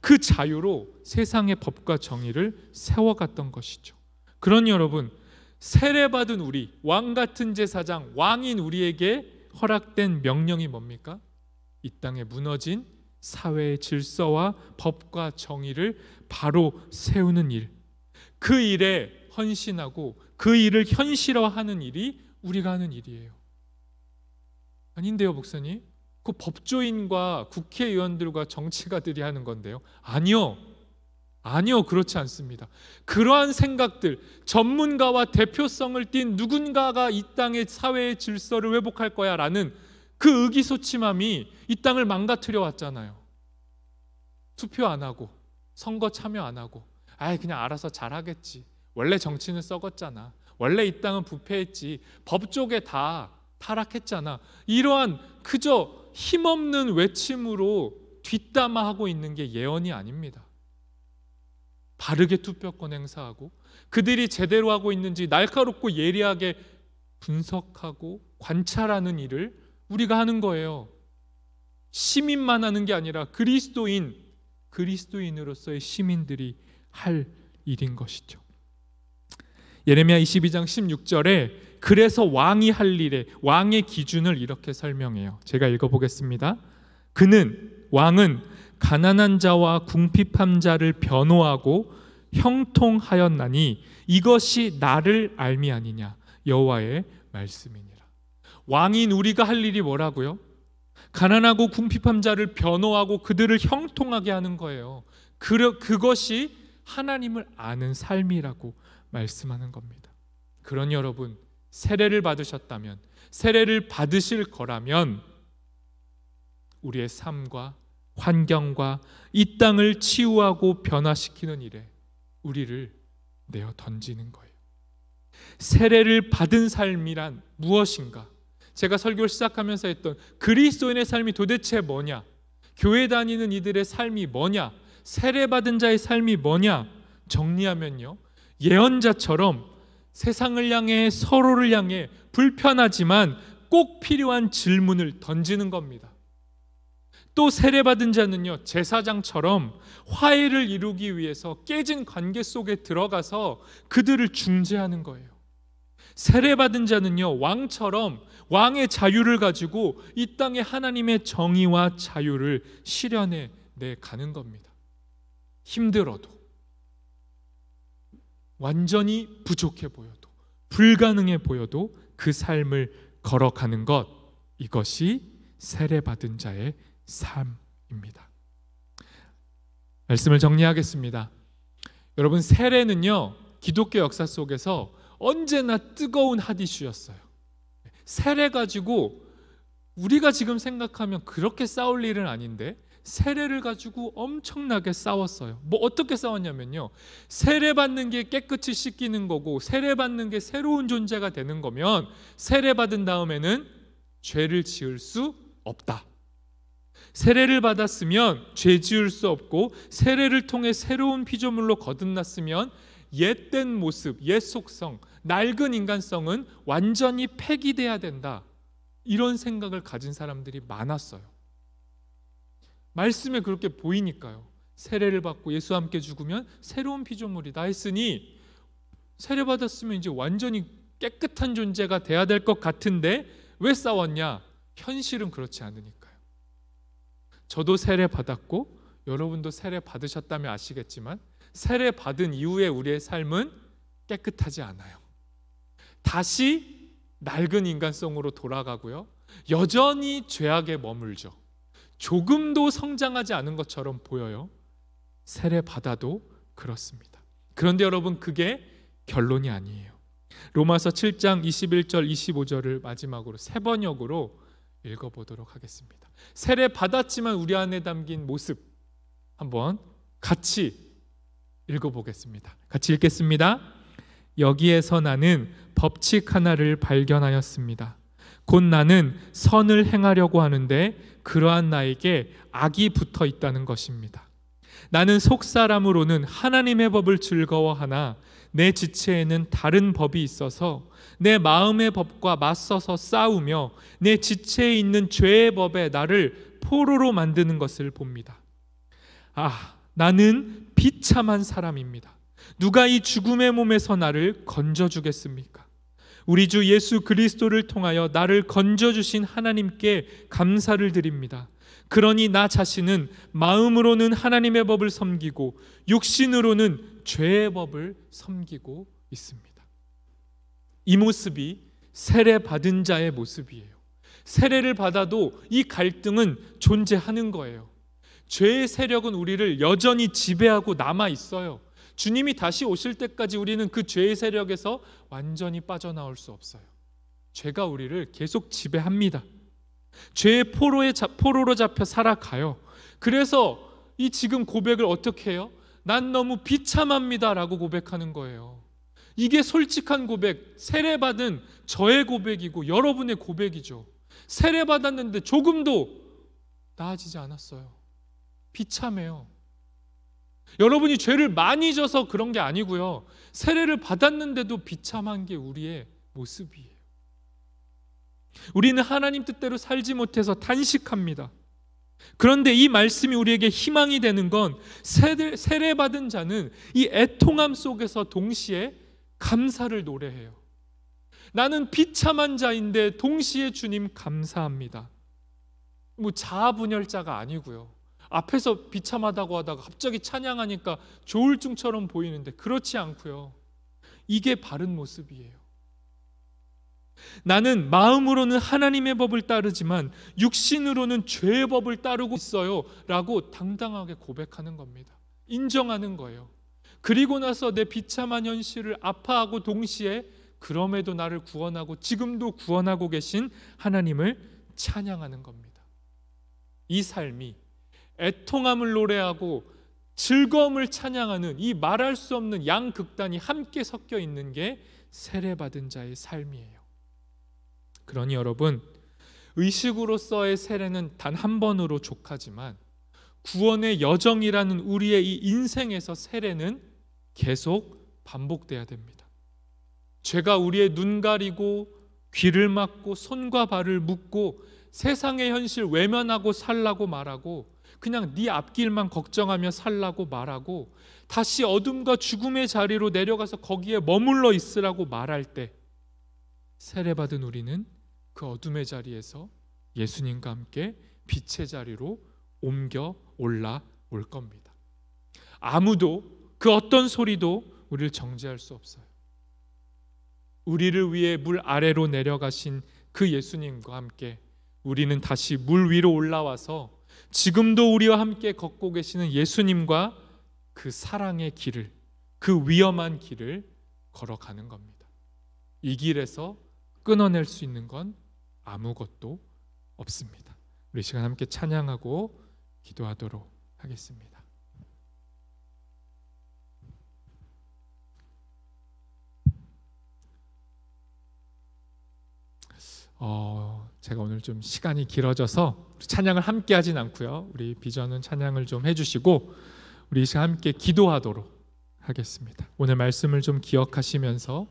그 자유로 세상의 법과 정의를 세워갔던 것이죠. 그러니 여러분, 세례받은 우리, 왕 같은 제사장, 왕인 우리에게 허락된 명령이 뭡니까? 이 땅에 무너진 사회의 질서와 법과 정의를 바로 세우는 일, 그 일에 헌신하고 그 일을 현실화하는 일이 우리가 하는 일이에요. 아닌데요, 목사님? 그 법조인과 국회의원들과 정치가들이 하는 건데요. 아니요, 그렇지 않습니다. 그러한 생각들, 전문가와 대표성을 띤 누군가가 이 땅의 사회의 질서를 회복할 거야 라는 그 의기소침함이 이 땅을 망가뜨려 왔잖아요. 투표 안 하고 선거 참여 안 하고 그냥 알아서 잘하겠지. 원래 정치는 썩었잖아. 원래 이 땅은 부패했지. 법 쪽에 다 타락했잖아. 이러한 그저 힘없는 외침으로 뒷담화하고 있는 게 예언이 아닙니다. 바르게 투표권 행사하고 그들이 제대로 하고 있는지 날카롭고 예리하게 분석하고 관찰하는 일을 우리가 하는 거예요. 시민만 하는 게 아니라 그리스도인으로서의 시민들이 할 일인 것이죠. 예레미야 22장 16절에 그래서 왕이 할 일에 왕의 기준을 이렇게 설명해요. 제가 읽어보겠습니다. 왕은 가난한 자와 궁핍한 자를 변호하고 형통하였나니 이것이 나를 알미 아니냐 여호와의 말씀이니라. 왕인 우리가 할 일이 뭐라고요? 가난하고 궁핍한 자를 변호하고 그들을 형통하게 하는 거예요. 그것이 하나님을 아는 삶이라고 말씀하는 겁니다. 그러니 여러분, 세례를 받으셨다면, 세례를 받으실 거라면 우리의 삶과 환경과 이 땅을 치유하고 변화시키는 일에 우리를 내어 던지는 거예요. 세례를 받은 삶이란 무엇인가? 제가 설교를 시작하면서 했던 그리스도인의 삶이 도대체 뭐냐? 교회 다니는 이들의 삶이 뭐냐? 세례받은 자의 삶이 뭐냐? 정리하면요, 예언자처럼 세상을 향해, 서로를 향해 불편하지만 꼭 필요한 질문을 던지는 겁니다. 또 세례받은 자는요, 제사장처럼 화해를 이루기 위해서 깨진 관계 속에 들어가서 그들을 중재하는 거예요. 세례받은 자는요, 왕처럼 왕의 자유를 가지고 이 땅에 하나님의 정의와 자유를 실현해 내가는 겁니다. 힘들어도, 완전히 부족해 보여도, 불가능해 보여도 그 삶을 걸어가는 것, 이것이 세례받은 자의 삶입니다. 말씀을 정리하겠습니다. 여러분, 세례는요, 기독교 역사 속에서 언제나 뜨거운 핫 이슈였어요. 세례 가지고 우리가 지금 생각하면 그렇게 싸울 일은 아닌데 세례를 가지고 엄청나게 싸웠어요. 뭐 어떻게 싸웠냐면요, 세례받는 게 깨끗이 씻기는 거고 세례받는 게 새로운 존재가 되는 거면 세례받은 다음에는 죄를 지을 수 없다. 세례를 받았으면 죄 지을 수 없고 세례를 통해 새로운 피조물로 거듭났으면 옛된 모습, 옛 속성, 낡은 인간성은 완전히 폐기돼야 된다. 이런 생각을 가진 사람들이 많았어요. 말씀에 그렇게 보이니까요. 세례를 받고 예수와 함께 죽으면 새로운 피조물이다 했으니 세례 받았으면 이제 완전히 깨끗한 존재가 돼야 될 것 같은데 왜 싸웠냐? 현실은 그렇지 않으니까요. 저도 세례 받았고 여러분도 세례 받으셨다면 아시겠지만 세례 받은 이후에 우리의 삶은 깨끗하지 않아요. 다시 낡은 인간성으로 돌아가고요, 여전히 죄악에 머물죠. 조금도 성장하지 않은 것처럼 보여요. 세례 받아도 그렇습니다. 그런데 여러분, 그게 결론이 아니에요. 로마서 7장 21절 25절을 마지막으로 세 번역으로 읽어보도록 하겠습니다. 세례 받았지만 우리 안에 담긴 모습 한번 같이 읽어보겠습니다. 같이 읽겠습니다. 여기에서 나는 법칙 하나를 발견하였습니다. 곧 나는 선을 행하려고 하는데 그러한 나에게 악이 붙어 있다는 것입니다. 나는 속사람으로는 하나님의 법을 즐거워하나 내 지체에는 다른 법이 있어서 내 마음의 법과 맞서서 싸우며 내 지체에 있는 죄의 법에 나를 포로로 만드는 것을 봅니다. 나는 비참한 사람입니다. 누가 이 죽음의 몸에서 나를 건져주겠습니까? 우리 주 예수 그리스도를 통하여 나를 건져주신 하나님께 감사를 드립니다. 그러니 나 자신은 마음으로는 하나님의 법을 섬기고 육신으로는 죄의 법을 섬기고 있습니다. 이 모습이 세례받은 자의 모습이에요. 세례를 받아도 이 갈등은 존재하는 거예요. 죄의 세력은 우리를 여전히 지배하고 남아 있어요. 주님이 다시 오실 때까지 우리는 그 죄의 세력에서 완전히 빠져나올 수 없어요. 죄가 우리를 계속 지배합니다. 죄의 포로로 잡혀 살아가요. 그래서 이 지금 고백을 어떻게 해요? 난 너무 비참합니다 라고 고백하는 거예요. 이게 솔직한 고백, 세례받은 저의 고백이고 여러분의 고백이죠. 세례받았는데 조금도 나아지지 않았어요. 비참해요. 여러분이 죄를 많이 져서 그런 게 아니고요, 세례를 받았는데도 비참한 게 우리의 모습이에요. 우리는 하나님 뜻대로 살지 못해서 탄식합니다. 그런데 이 말씀이 우리에게 희망이 되는 건 세례받은 자는 이 애통함 속에서 동시에 감사를 노래해요. 나는 비참한 자인데 동시에 주님 감사합니다. 뭐 자아분열자가 아니고요, 앞에서 비참하다고 하다가 갑자기 찬양하니까 조울증처럼 보이는데 그렇지 않고요. 이게 바른 모습이에요. 나는 마음으로는 하나님의 법을 따르지만 육신으로는 죄의 법을 따르고 있어요 라고 당당하게 고백하는 겁니다. 인정하는 거예요. 그리고 나서 내 비참한 현실을 아파하고 동시에 그럼에도 나를 구원하고 지금도 구원하고 계신 하나님을 찬양하는 겁니다. 이 삶이 애통함을 노래하고 즐거움을 찬양하는 이 말할 수 없는 양극단이 함께 섞여 있는 게 세례받은 자의 삶이에요. 그러니 여러분, 의식으로서의 세례는 단 한 번으로 족하지만 구원의 여정이라는 우리의 이 인생에서 세례는 계속 반복돼야 됩니다. 죄가 우리의 눈 가리고 귀를 막고 손과 발을 묶고 세상의 현실 외면하고 살라고 말하고 그냥 네 앞길만 걱정하며 살라고 말하고 다시 어둠과 죽음의 자리로 내려가서 거기에 머물러 있으라고 말할 때 세례받은 우리는 그 어둠의 자리에서 예수님과 함께 빛의 자리로 옮겨 올라올 겁니다. 아무도 그 어떤 소리도 우리를 정죄할 수 없어요. 우리를 위해 물 아래로 내려가신 그 예수님과 함께 우리는 다시 물 위로 올라와서 지금도 우리와 함께 걷고 계시는 예수님과 그 사랑의 길을, 그 위험한 길을 걸어가는 겁니다. 이 길에서 끊어낼 수 있는 건 아무것도 없습니다. 우리 시간 함께 찬양하고 기도하도록 하겠습니다. 제가 오늘 좀 시간이 길어져서 찬양을 함께 하진 않고요. 우리 비전은 찬양을 좀 해주시고 우리 시간 함께 기도하도록 하겠습니다. 오늘 말씀을 좀 기억하시면서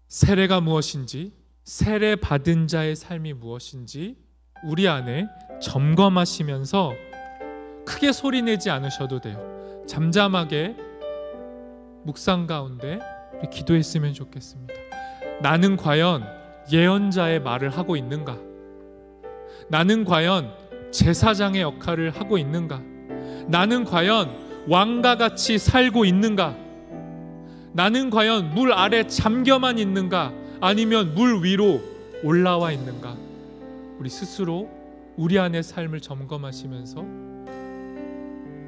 세례가 무엇인지, 세례 받은 자의 삶이 무엇인지 우리 안에 점검하시면서 크게 소리내지 않으셔도 돼요. 잠잠하게 묵상 가운데 우리 기도했으면 좋겠습니다. 나는 과연 예언자의 말을 하고 있는가? 나는 과연 제사장의 역할을 하고 있는가? 나는 과연 왕과 같이 살고 있는가? 나는 과연 물 아래 잠겨만 있는가? 아니면 물 위로 올라와 있는가? 우리 스스로 우리 안의 삶을 점검하시면서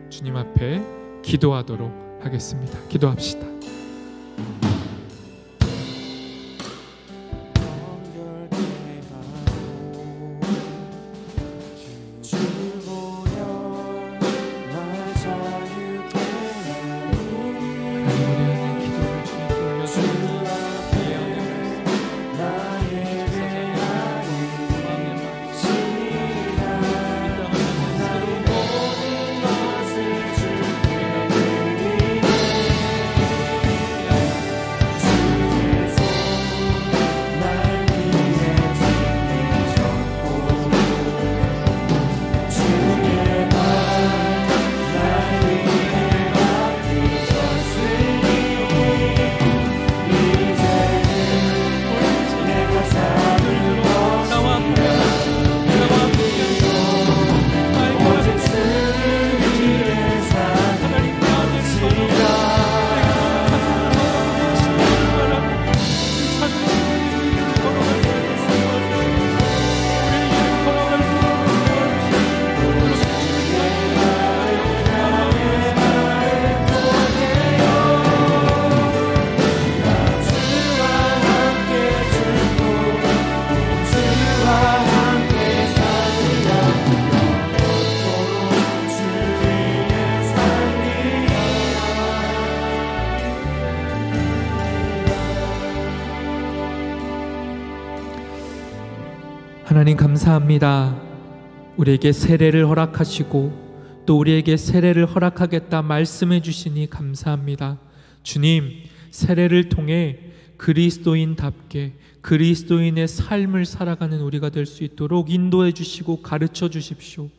주님 앞에 기도하도록 하겠습니다. 기도합시다. 하나님 감사합니다. 우리에게 세례를 허락하시고 또 우리에게 세례를 허락하겠다 말씀해 주시니 감사합니다. 주님, 세례를 통해 그리스도인답게 그리스도인의 삶을 살아가는 우리가 될 수 있도록 인도해 주시고 가르쳐 주십시오.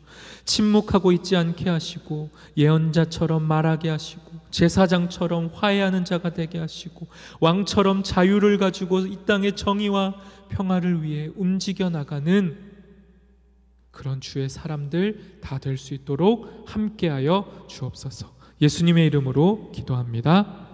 침묵하고 있지 않게 하시고 예언자처럼 말하게 하시고 제사장처럼 화해하는 자가 되게 하시고 왕처럼 자유를 가지고 이 땅의 정의와 평화를 위해 움직여 나가는 그런 주의 사람들 다 될 수 있도록 함께하여 주옵소서. 예수님의 이름으로 기도합니다.